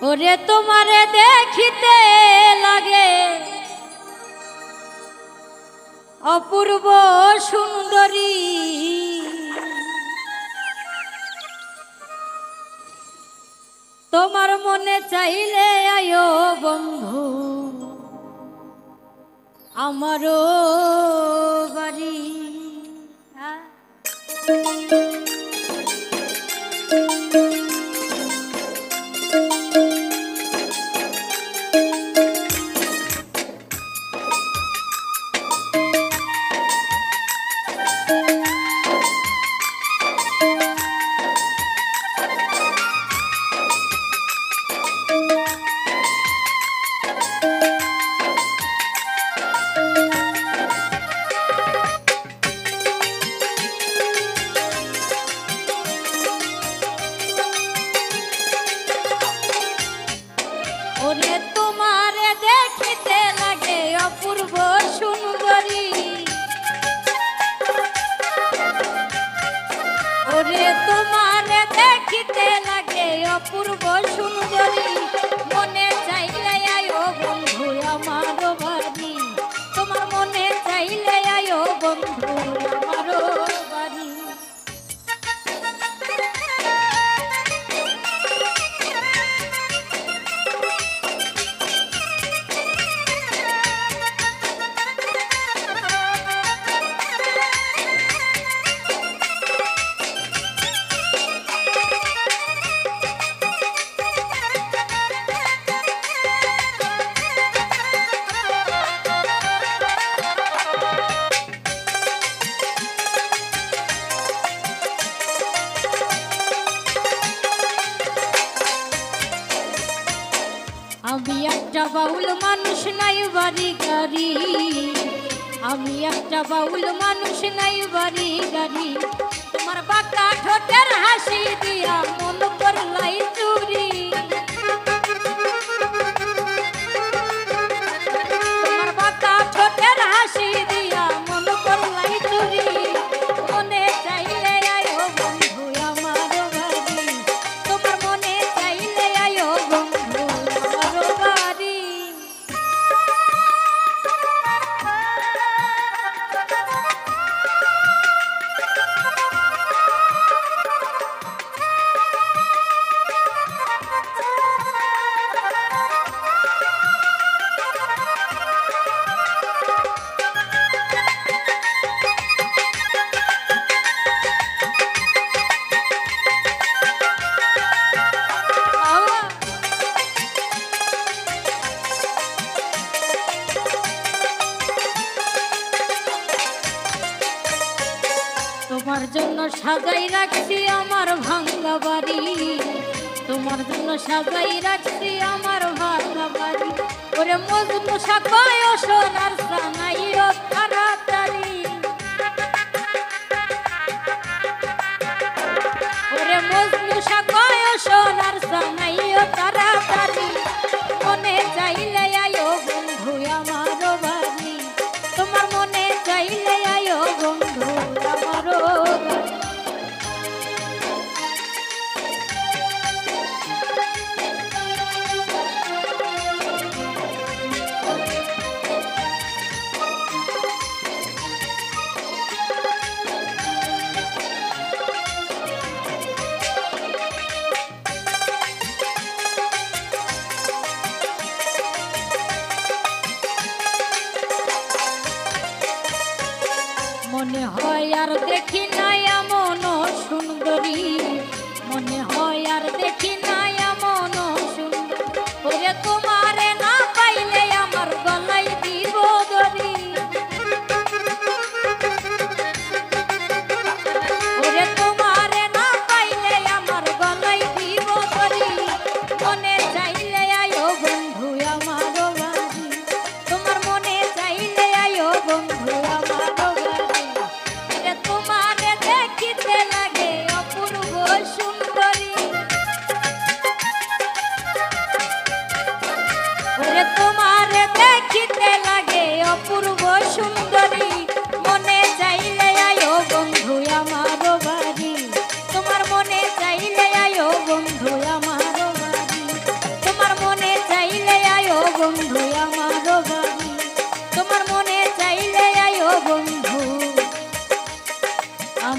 ওরে তোমারে দেখিতে লাগে অপূর্ব সুন্দরী, তোমার মনে চাইলে আয়ো বন্ধু আমারও বাড়ি। ওরে তোমারে দেখিতে লাগে অপূর্ব সুন্দরী, ওরে তোমারে দেখিতে লাগে অপূর্ব সুন্দরী, মনে চাইলে আয়ো বন্ধু আমারও বাড়ি, তোমার মনে চাইলে আয়ো বন্ধু আমারও বাড়ি। আমি একটা বাউল মানুষ নাই বাড়ি গাড়ি, আমি একটা বাউল মানুষ নাই বাড়ি গাড়ি, তোমার বাঁকা ঠোঁটের হাসি দিয়া মন করলাই চুরি, তোমার বাঁকা ঠোঁটের হাসি দিয়া মন করলাই চুরি, মনে চাইলে আয়ো বন্ধু আমার বাড়ি, তোমার মনে চাইলে আয়ো বন্ধু আমার বাড়ি। তোমার জন্য সাজাই রাখছি আমার ভাঙ্গা বাড়ি, তোমার জন্য সাজাই রাখছি আমার ভাঙ্গা বাড়ি, ওরে মজনু সাকায় সোনার সানাইও তাড়াতাড়ি, ওরে মজনু সাকায় সোনার সানাইও তাড়াতাড়ি, মনে চাইলে আয়ো বন্ধু আমারও বাড়ি, তোমার মনে চাইলে আয়ো বন্ধু আমারও বাড়ি।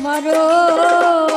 আমারও